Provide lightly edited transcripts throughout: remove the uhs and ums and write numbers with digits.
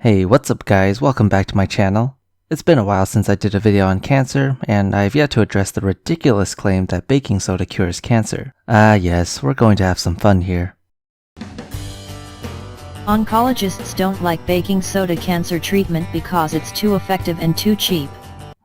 Hey, what's up guys? Welcome back to my channel. It's been a while since I did a video on cancer, and I've yet to address the ridiculous claim that baking soda cures cancer. Yes, we're going to have some fun here. Oncologists don't like baking soda cancer treatment because it's too effective and too cheap.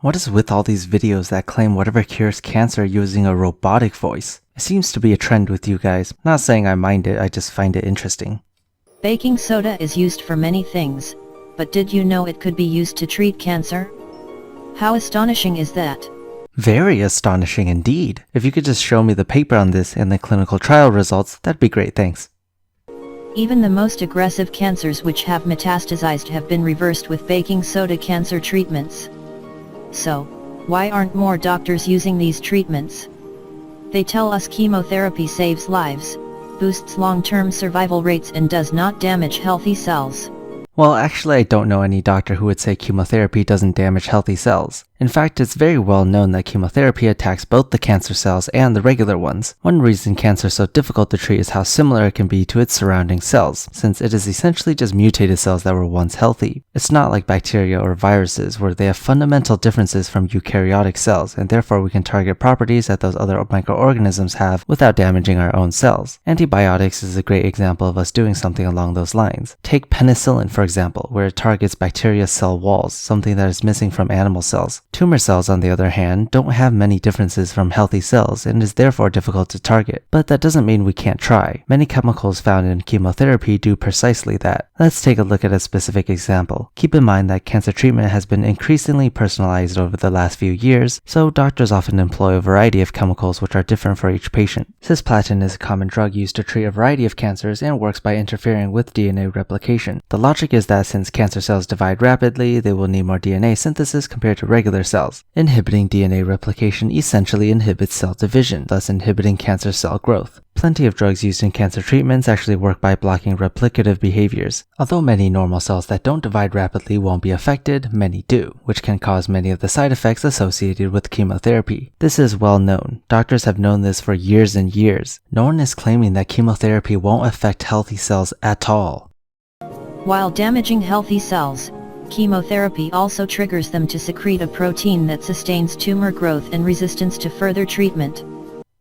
What is with all these videos that claim whatever cures cancer using a robotic voice? It seems to be a trend with you guys. Not saying I mind it, I just find it interesting. Baking soda is used for many things, but did you know it could be used to treat cancer? How astonishing is that? Very astonishing indeed. If you could just show me the paper on this and the clinical trial results, that'd be great, thanks. Even the most aggressive cancers which have metastasized have been reversed with baking soda cancer treatments. So, why aren't more doctors using these treatments? They tell us chemotherapy saves lives, boosts long-term survival rates and does not damage healthy cells. Well, actually, I don't know any doctor who would say chemotherapy doesn't damage healthy cells. In fact, it's very well known that chemotherapy attacks both the cancer cells and the regular ones. One reason cancer is so difficult to treat is how similar it can be to its surrounding cells, since it is essentially just mutated cells that were once healthy. It's not like bacteria or viruses, where they have fundamental differences from eukaryotic cells, and therefore we can target properties that those other microorganisms have without damaging our own cells. Antibiotics is a great example of us doing something along those lines. Take penicillin, for example, where it targets bacteria cell walls, something that is missing from animal cells. Tumor cells, on the other hand, don't have many differences from healthy cells and is therefore difficult to target. But that doesn't mean we can't try. Many chemicals found in chemotherapy do precisely that. Let's take a look at a specific example. Keep in mind that cancer treatment has been increasingly personalized over the last few years, so doctors often employ a variety of chemicals which are different for each patient. Cisplatin is a common drug used to treat a variety of cancers and works by interfering with DNA replication. The logic is that since cancer cells divide rapidly, they will need more DNA synthesis compared to regular cells. Inhibiting DNA replication essentially inhibits cell division, thus inhibiting cancer cell growth. Plenty of drugs used in cancer treatments actually work by blocking replicative behaviors. Although many normal cells that don't divide rapidly won't be affected, many do, which can cause many of the side effects associated with chemotherapy. This is well known. Doctors have known this for years and years. No one is claiming that chemotherapy won't affect healthy cells at all. While damaging healthy cells, chemotherapy also triggers them to secrete a protein that sustains tumor growth and resistance to further treatment.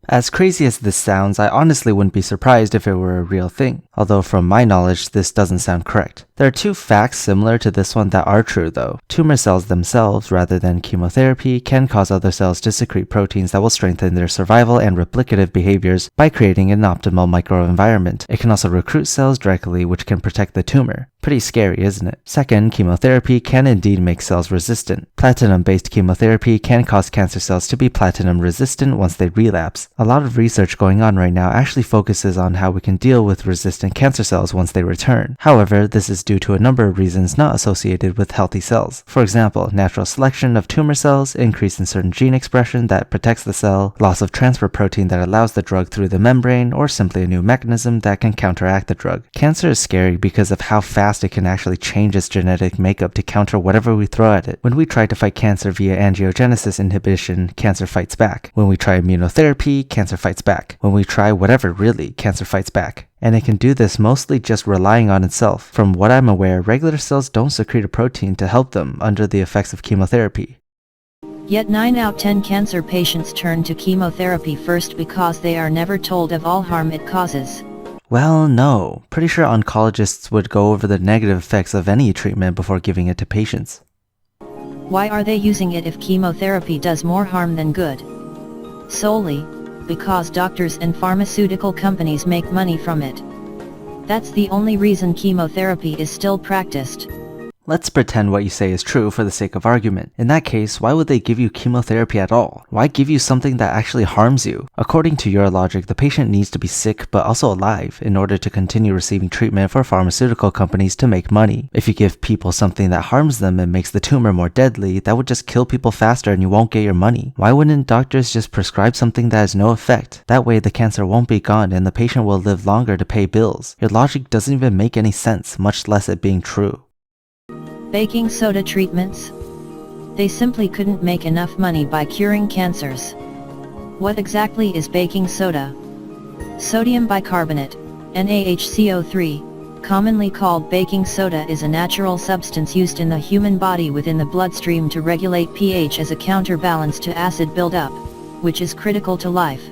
As crazy as this sounds, I honestly wouldn't be surprised if it were a real thing, although from my knowledge this doesn't sound correct. There are two facts similar to this one that are true though. Tumor cells themselves, rather than chemotherapy, can cause other cells to secrete proteins that will strengthen their survival and replicative behaviors by creating an optimal microenvironment. It can also recruit cells directly, which can protect the tumor. Pretty scary, isn't it? Second, chemotherapy can indeed make cells resistant. Platinum-based chemotherapy can cause cancer cells to be platinum resistant once they relapse. A lot of research going on right now actually focuses on how we can deal with resistant cancer cells once they return. However, this is due to a number of reasons not associated with healthy cells. For example, natural selection of tumor cells, increase in certain gene expression that protects the cell, loss of transfer protein that allows the drug through the membrane, or simply a new mechanism that can counteract the drug. Cancer is scary because of how fast it can actually change its genetic makeup to counter whatever we throw at it. When we try to fight cancer via angiogenesis inhibition, cancer fights back. When we try immunotherapy, cancer fights back. When we try whatever really, cancer fights back. And it can do this mostly just relying on itself. From what I'm aware, regular cells don't secrete a protein to help them under the effects of chemotherapy. Yet 9 out of 10 cancer patients turn to chemotherapy first because they are never told of all harm it causes. Well, no. Pretty sure oncologists would go over the negative effects of any treatment before giving it to patients. Why are they using it if chemotherapy does more harm than good? Solely because doctors and pharmaceutical companies make money from it. That's the only reason chemotherapy is still practiced. Let's pretend what you say is true for the sake of argument. In that case, why would they give you chemotherapy at all? Why give you something that actually harms you? According to your logic, the patient needs to be sick but also alive in order to continue receiving treatment for pharmaceutical companies to make money. If you give people something that harms them and makes the tumor more deadly, that would just kill people faster and you won't get your money. Why wouldn't doctors just prescribe something that has no effect? That way the cancer won't be gone and the patient will live longer to pay bills. Your logic doesn't even make any sense, much less it being true. Baking soda treatments? They simply couldn't make enough money by curing cancers. What exactly is baking soda? Sodium bicarbonate, NaHCO3, commonly called baking soda, is a natural substance used in the human body within the bloodstream to regulate pH as a counterbalance to acid buildup, which is critical to life.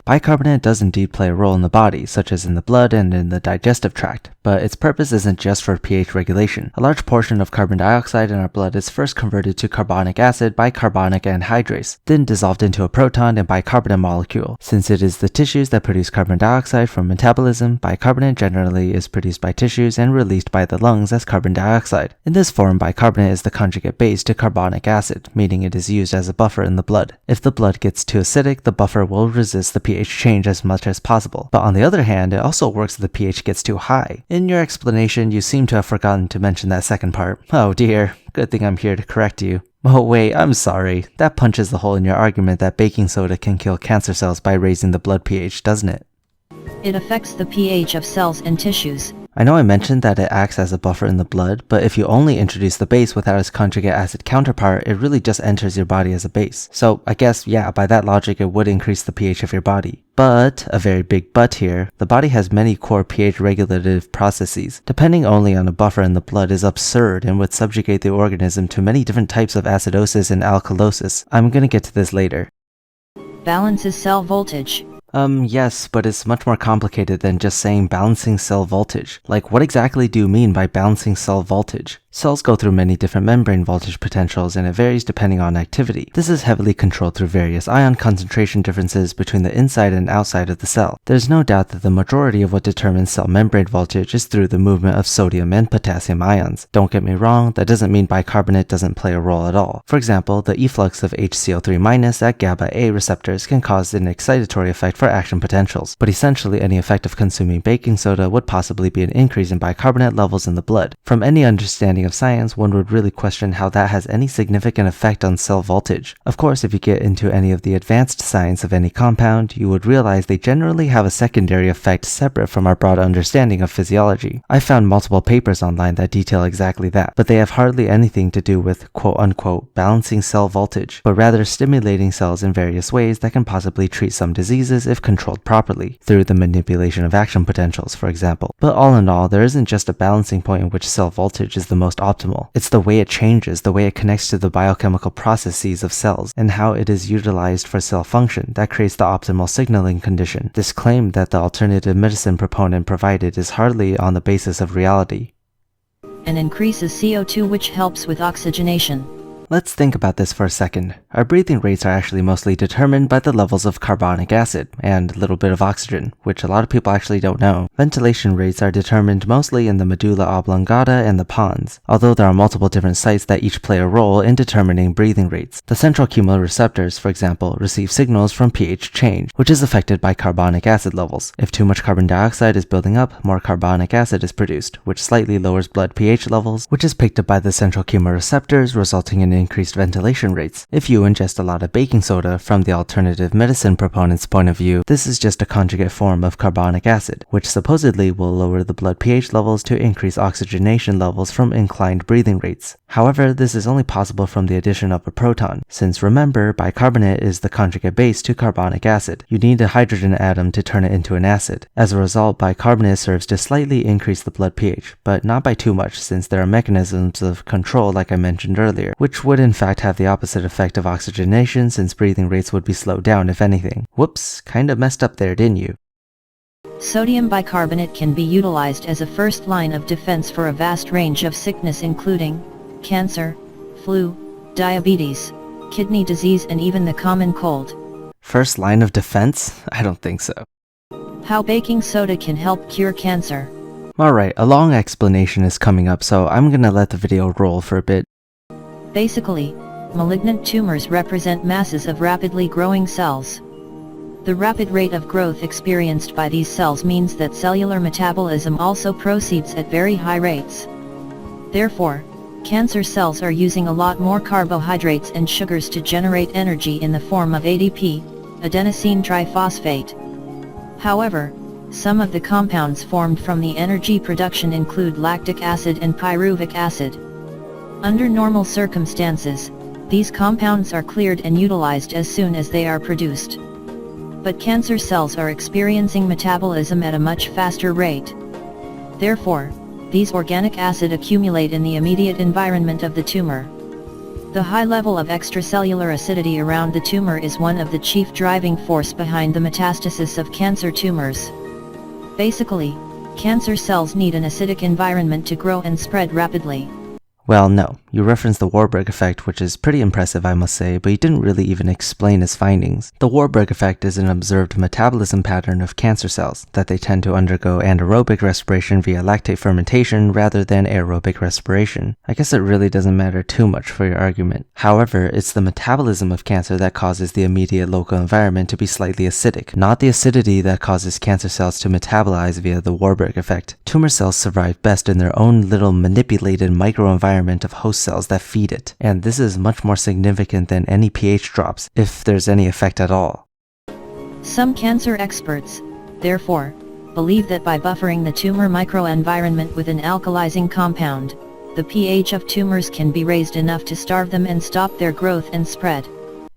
Bicarbonate does indeed play a role in the body, such as in the blood and in the digestive tract, but its purpose isn't just for pH regulation. A large portion of carbon dioxide in our blood is first converted to carbonic acid by carbonic anhydrase, then dissolved into a proton and bicarbonate molecule. Since it is the tissues that produce carbon dioxide from metabolism, bicarbonate generally is produced by tissues and released by the lungs as carbon dioxide. In this form, bicarbonate is the conjugate base to carbonic acid, meaning it is used as a buffer in the blood. If the blood gets too acidic, the buffer will resist the pH change as much as possible. But on the other hand, it also works if the pH gets too high. In your explanation, you seem to have forgotten to mention that second part. Oh dear, good thing I'm here to correct you. Oh wait, I'm sorry. That punches the hole in your argument that baking soda can kill cancer cells by raising the blood pH, doesn't it? It affects the pH of cells and tissues. I know I mentioned that it acts as a buffer in the blood, but if you only introduce the base without its conjugate acid counterpart, it really just enters your body as a base. So I guess, yeah, by that logic, it would increase the pH of your body. But, a very big but here, the body has many core pH regulative processes. Depending only on a buffer in the blood is absurd and would subjugate the organism to many different types of acidosis and alkalosis. I'm gonna get to this later. Balances cell voltage. Yes, but it's much more complicated than just saying balancing cell voltage. Like, what exactly do you mean by balancing cell voltage? Cells go through many different membrane voltage potentials and it varies depending on activity. This is heavily controlled through various ion concentration differences between the inside and outside of the cell. There's no doubt that the majority of what determines cell membrane voltage is through the movement of sodium and potassium ions. Don't get me wrong, that doesn't mean bicarbonate doesn't play a role at all. For example, the efflux of HCl3- at GABA A receptors can cause an excitatory effect for action potentials, but essentially any effect of consuming baking soda would possibly be an increase in bicarbonate levels in the blood. From any understanding of science, one would really question how that has any significant effect on cell voltage. Of course, if you get into any of the advanced science of any compound, you would realize they generally have a secondary effect separate from our broad understanding of physiology. I found multiple papers online that detail exactly that, but they have hardly anything to do with quote-unquote balancing cell voltage, but rather stimulating cells in various ways that can possibly treat some diseases if controlled properly, through the manipulation of action potentials, for example. But all in all, there isn't just a balancing point in which cell voltage is the most optimal. It's the way it changes, the way it connects to the biochemical processes of cells, and how it is utilized for cell function that creates the optimal signaling condition. This claim that the alternative medicine proponent provided is hardly on the basis of reality. And increases CO2, which helps with oxygenation. Let's think about this for a second. Our breathing rates are actually mostly determined by the levels of carbonic acid and a little bit of oxygen, which a lot of people actually don't know. Ventilation rates are determined mostly in the medulla oblongata and the pons, although there are multiple different sites that each play a role in determining breathing rates. The central chemoreceptors, for example, receive signals from pH change, which is affected by carbonic acid levels. If too much carbon dioxide is building up, more carbonic acid is produced, which slightly lowers blood pH levels, which is picked up by the central chemoreceptors, resulting in increased ventilation rates. If you ingest a lot of baking soda, from the alternative medicine proponent's point of view, this is just a conjugate form of carbonic acid, which supposedly will lower the blood pH levels to increase oxygenation levels from inclined breathing rates. However, this is only possible from the addition of a proton, since remember, bicarbonate is the conjugate base to carbonic acid. You need a hydrogen atom to turn it into an acid. As a result, bicarbonate serves to slightly increase the blood pH, but not by too much, since there are mechanisms of control like I mentioned earlier, which would in fact have the opposite effect of oxygenation, since breathing rates would be slowed down if anything. Whoops, kinda messed up there, didn't you? Sodium bicarbonate can be utilized as a first line of defense for a vast range of sickness including cancer, flu, diabetes, kidney disease, and even the common cold. First line of defense? I don't think so. How baking soda can help cure cancer. Alright, a long explanation is coming up, so I'm gonna let the video roll for a bit. Basically, malignant tumors represent masses of rapidly growing cells. The rapid rate of growth experienced by these cells means that cellular metabolism also proceeds at very high rates. Therefore, cancer cells are using a lot more carbohydrates and sugars to generate energy in the form of ADP, adenosine triphosphate. However, some of the compounds formed from the energy production include lactic acid and pyruvic acid. Under normal circumstances, these compounds are cleared and utilized as soon as they are produced. But cancer cells are experiencing metabolism at a much faster rate. Therefore, these organic acid accumulate in the immediate environment of the tumor. The high level of extracellular acidity around the tumor is one of the chief driving force behind the metastasis of cancer tumors. Basically, cancer cells need an acidic environment to grow and spread rapidly. Well, no. You referenced the Warburg effect, which is pretty impressive, I must say, but you didn't really even explain its findings. The Warburg effect is an observed metabolism pattern of cancer cells, that they tend to undergo anaerobic respiration via lactate fermentation rather than aerobic respiration. I guess it really doesn't matter too much for your argument. However, it's the metabolism of cancer that causes the immediate local environment to be slightly acidic, not the acidity that causes cancer cells to metabolize via the Warburg effect. Tumor cells survive best in their own little manipulated microenvironment of host cells that feed it, and this is much more significant than any pH drops, if there's any effect at all. Some cancer experts, therefore, believe that by buffering the tumor microenvironment with an alkalizing compound, the pH of tumors can be raised enough to starve them and stop their growth and spread.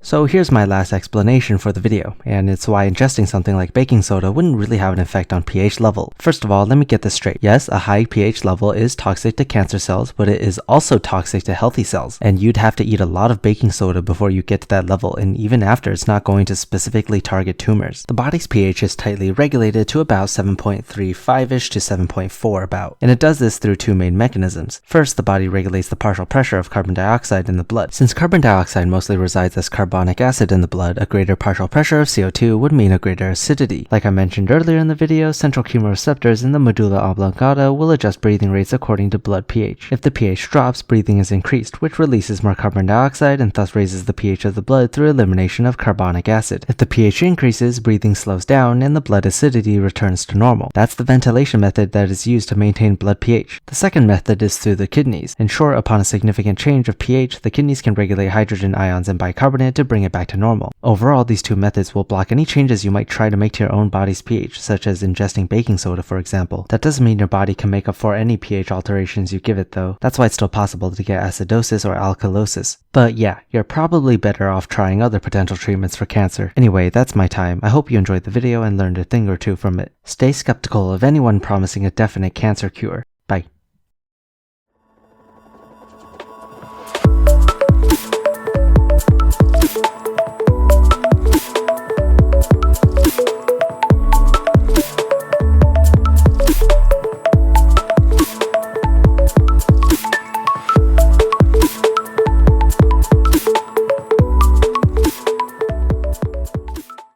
So here's my last explanation for the video, and it's why ingesting something like baking soda wouldn't really have an effect on pH level. First of all, let me get this straight. Yes, a high pH level is toxic to cancer cells, but it is also toxic to healthy cells, and you'd have to eat a lot of baking soda before you get to that level, and even after, it's not going to specifically target tumors. The body's pH is tightly regulated to about 7.35ish to 7.4 about, and it does this through two main mechanisms. First, the body regulates the partial pressure of carbon dioxide in the blood. Since carbon dioxide mostly resides as carbonic acid in the blood, a greater partial pressure of CO2 would mean a greater acidity. Like I mentioned earlier in the video, central chemoreceptors in the medulla oblongata will adjust breathing rates according to blood pH. If the pH drops, breathing is increased, which releases more carbon dioxide and thus raises the pH of the blood through elimination of carbonic acid. If the pH increases, breathing slows down and the blood acidity returns to normal. That's the ventilation method that is used to maintain blood pH. The second method is through the kidneys. In short, upon a significant change of pH, the kidneys can regulate hydrogen ions and bicarbonate to bring it back to normal. Overall, these two methods will block any changes you might try to make to your own body's pH, such as ingesting baking soda, for example. That doesn't mean your body can make up for any pH alterations you give it, though. That's why it's still possible to get acidosis or alkalosis. But yeah, you're probably better off trying other potential treatments for cancer. Anyway, that's my time. I hope you enjoyed the video and learned a thing or two from it. Stay skeptical of anyone promising a definite cancer cure. Bye.